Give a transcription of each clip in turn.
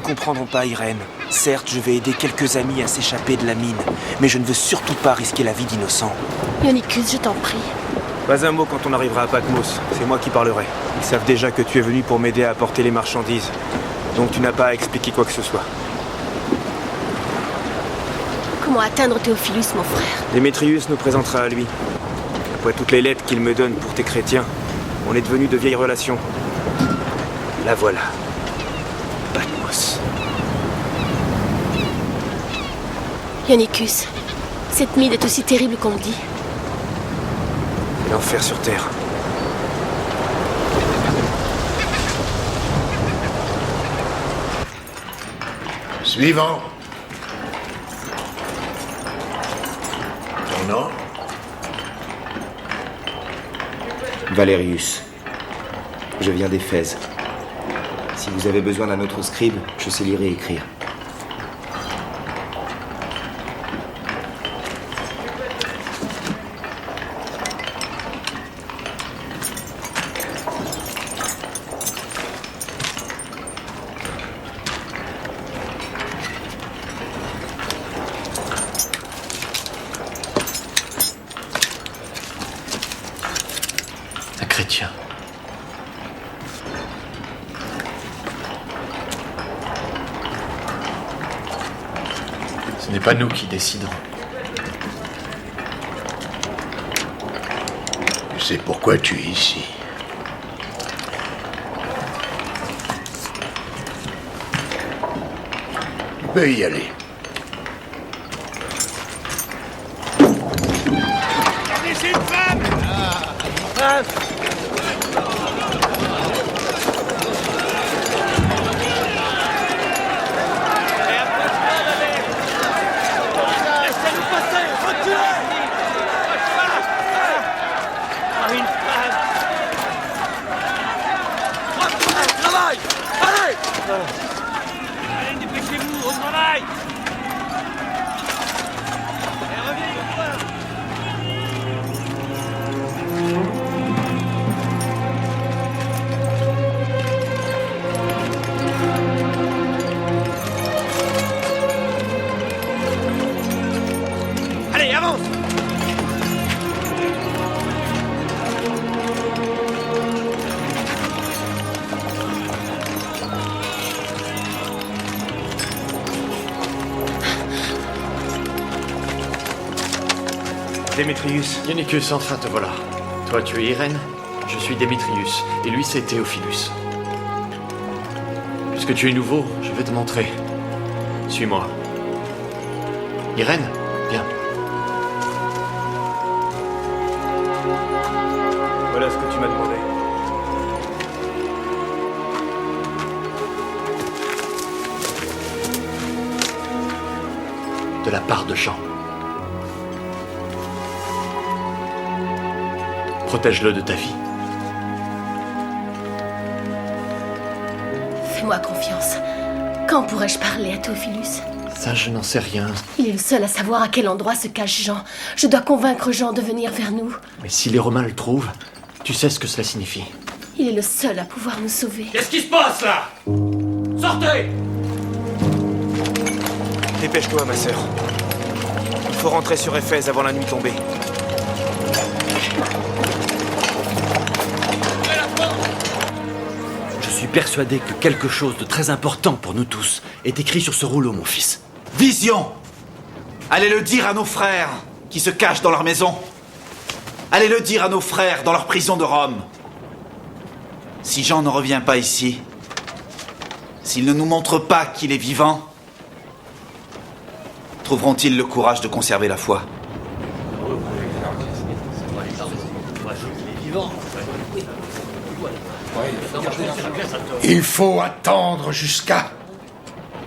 ne comprendront pas, Irène. Certes, je vais aider quelques amis à s'échapper de la mine, mais je ne veux surtout pas risquer la vie d'innocents. Ionicus, je t'en prie. Pas un mot quand on arrivera à Patmos, c'est moi qui parlerai. Ils savent déjà que tu es venu pour m'aider à apporter les marchandises, donc tu n'as pas à expliquer quoi que ce soit. Comment atteindre Théophilus, mon frère? Démétrius nous présentera à lui. Après toutes les lettres qu'il me donne pour tes chrétiens, on est devenus de vieilles relations. La voilà. Patmos. Ionicus, cette mine est aussi terrible qu'on le dit. L'enfer sur Terre. Suivant. Ton nom? Valérius. Je viens d'Éphèse. Si vous avez besoin d'un autre scribe, je sais lire et écrire. Un chrétien. Ce n'est pas nous qui déciderons. Tu sais pourquoi tu es ici. Tu peux y aller. Allez, avance! Démétrius. Ionicus, enfin te voilà. Toi, tu es Irène, je suis Démétrius, et lui, c'est Théophilus. Puisque tu es nouveau, je vais te montrer. Suis-moi. Irène, viens. Voilà ce que tu m'as demandé. De la part de Jean. Protège-le de ta vie. Fais-moi confiance. Quand pourrais-je parler à Théophilus? Ça, je n'en sais rien. Il est le seul à savoir à quel endroit se cache Jean. Je dois convaincre Jean de venir vers nous. Mais si les Romains le trouvent, tu sais ce que cela signifie. Il est le seul à pouvoir nous sauver. Qu'est-ce qui se passe là? Sortez! Dépêche-toi, ma sœur. Il faut rentrer sur Éphèse avant la nuit tombée. Je suis persuadé que quelque chose de très important pour nous tous est écrit sur ce rouleau, mon fils. Vision! Allez le dire à nos frères qui se cachent dans leur maison. Allez le dire à nos frères dans leur prison de Rome. Si Jean ne revient pas ici, s'il ne nous montre pas qu'il est vivant, trouveront-ils le courage de conserver la foi? Il faut attendre jusqu'à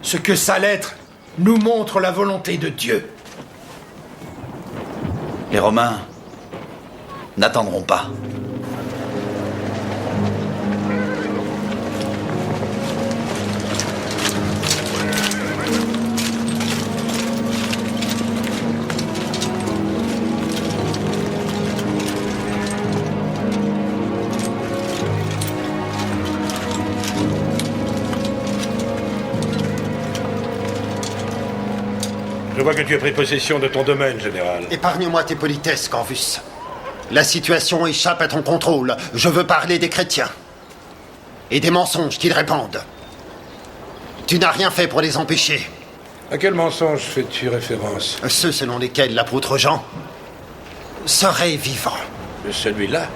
ce que sa lettre nous montre la volonté de Dieu. Les Romains n'attendront pas. Je vois que tu as pris possession de ton domaine, général. Épargne-moi tes politesses, Corvus. La situation échappe à ton contrôle. Je veux parler des chrétiens. Et des mensonges qu'ils répandent. Tu n'as rien fait pour les empêcher. À quel mensonge fais-tu référence? Ceux selon lesquels l'apôtre Jean serait vivant. Celui-là?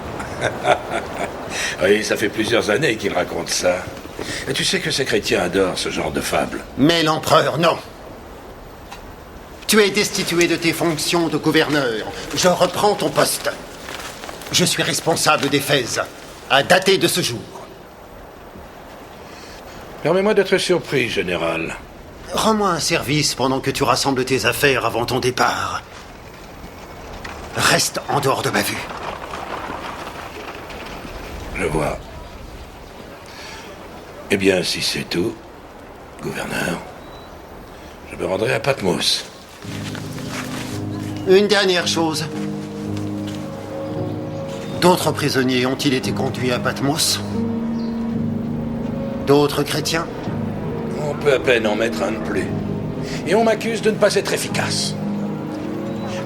Oui, ça fait plusieurs années qu'il raconte ça. Et tu sais que ces chrétiens adorent ce genre de fables. Mais l'empereur, non. Tu es destitué de tes fonctions de gouverneur. Je reprends ton poste. Je suis responsable d'Éphèse, à dater de ce jour. Permets-moi d'être surpris, général. Rends-moi un service pendant que tu rassembles tes affaires avant ton départ. Reste en dehors de ma vue. Je vois. Eh bien, si c'est tout, gouverneur, je me rendrai à Patmos. Une dernière chose. D'autres prisonniers ont-ils été conduits à Patmos? D'autres chrétiens? On peut à peine en mettre un de plus. Et on m'accuse de ne pas être efficace.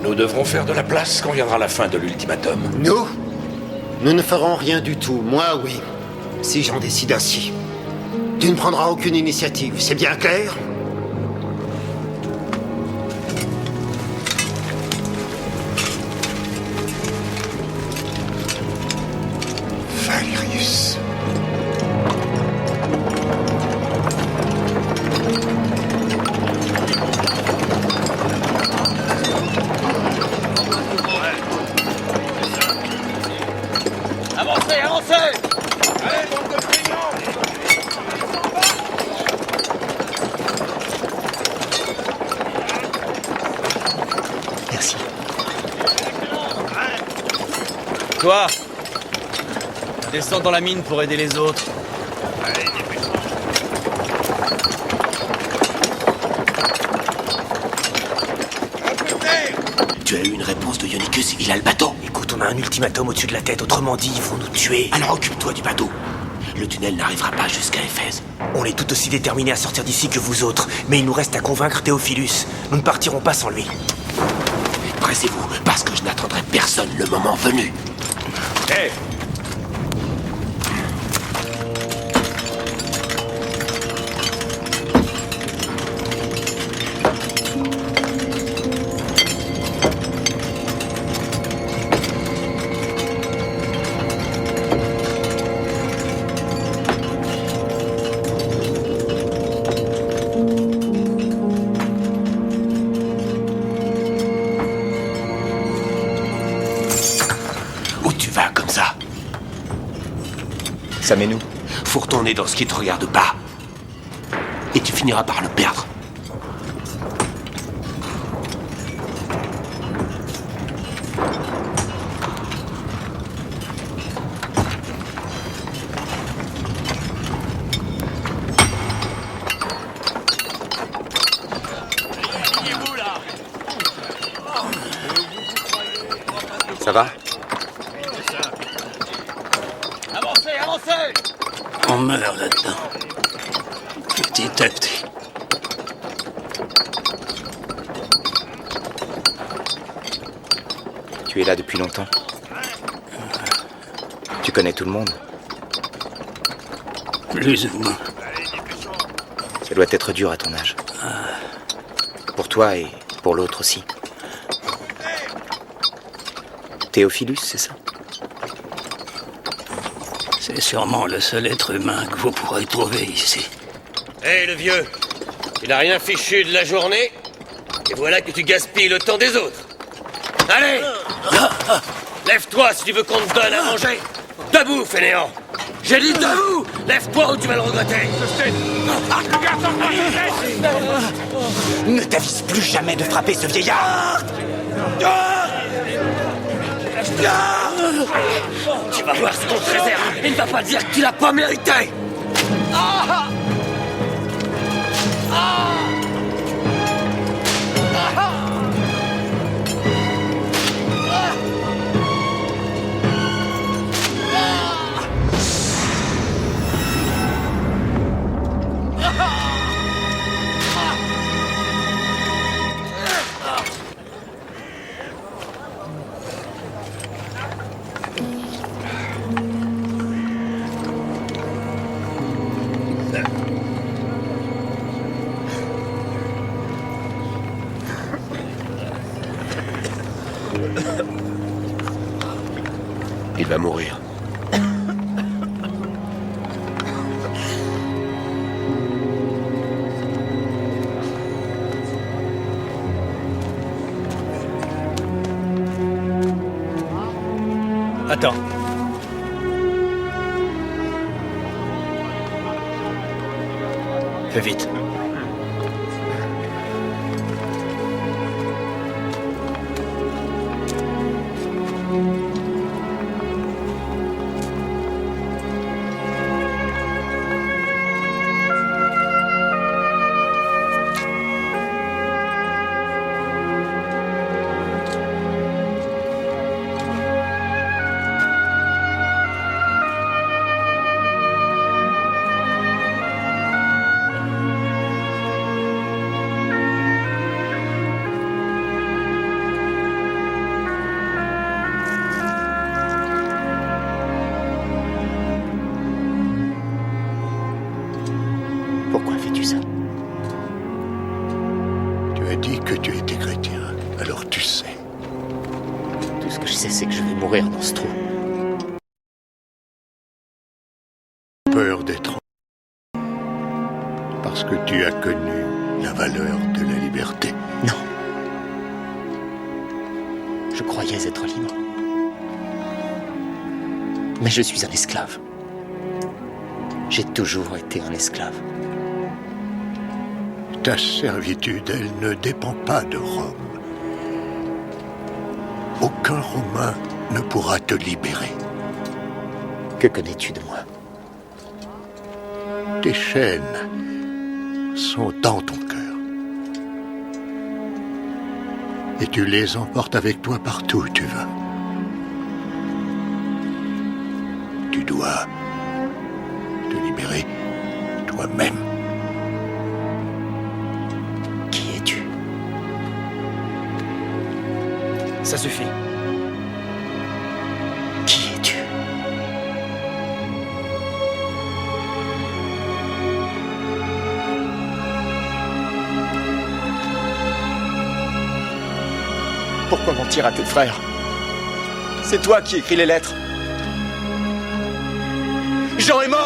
Nous devrons faire de la place quand viendra la fin de l'ultimatum. Nous? Nous ne ferons rien du tout. Moi, oui. Si j'en décide ainsi. Tu ne prendras aucune initiative, c'est bien clair? Valerius. Avancez, avancez! Allez, bande de feignants! Merci. Toi, descends dans la mine pour aider les autres. Tu as eu une réponse de Ionicus, il a le bateau. Écoute, on a un ultimatum au-dessus de la tête, autrement dit, ils vont nous tuer. Alors occupe-toi du bateau. Le tunnel n'arrivera pas jusqu'à Éphèse. On est tout aussi déterminés à sortir d'ici que vous autres, mais il nous reste à convaincre Théophilus. Nous ne partirons pas sans lui. Pressez-vous, parce que je n'attendrai personne le moment venu. Hé! Où tu vas comme ça? Ça met nous. Faut retourner dans ce qui te regarde pas. Et tu finiras par le perdre. Ça va? Avancez, avancez! On meurt là-dedans. Petit à petit. Tu es là depuis longtemps. Tu connais tout le monde. Plus ou moins. Ça doit être dur à ton âge. Pour toi et pour l'autre aussi. Théophilus, c'est ça? C'est sûrement le seul être humain que vous pourrez trouver ici. Hé, le vieux, tu n'as rien fichu de la journée, et voilà que tu gaspilles le temps des autres. Allez! Lève-toi si tu veux qu'on te donne à manger. Debout, fainéant! J'ai dit debout! Lève-toi ou tu vas le regretter! Ne t'avise plus jamais de frapper ce vieillard! Tu vas voir ce qu'on te réserve et ne va pas dire que tu l'as pas mérité! Il va mourir. Attends. Fais vite. Pourquoi fais-tu ça? Tu as dit que tu étais chrétien, alors tu sais. Tout ce que je sais, c'est que je vais mourir dans ce trou. Peur d'être parce que tu as connu la valeur de la liberté. Non. Je croyais être libre. Mais je suis un esclave. J'ai toujours été un esclave. Ta servitude, elle ne dépend pas de Rome. Aucun Romain ne pourra te libérer. Que connais-tu de moi? Tes chaînes sont dans ton cœur. Et tu les emportes avec toi partout où tu vas. Tu dois te libérer toi-même. Qui es-tu? Ça suffit. Qui es-tu? Pourquoi mentir à tes frères? C'est toi qui écris les lettres. Jean est mort!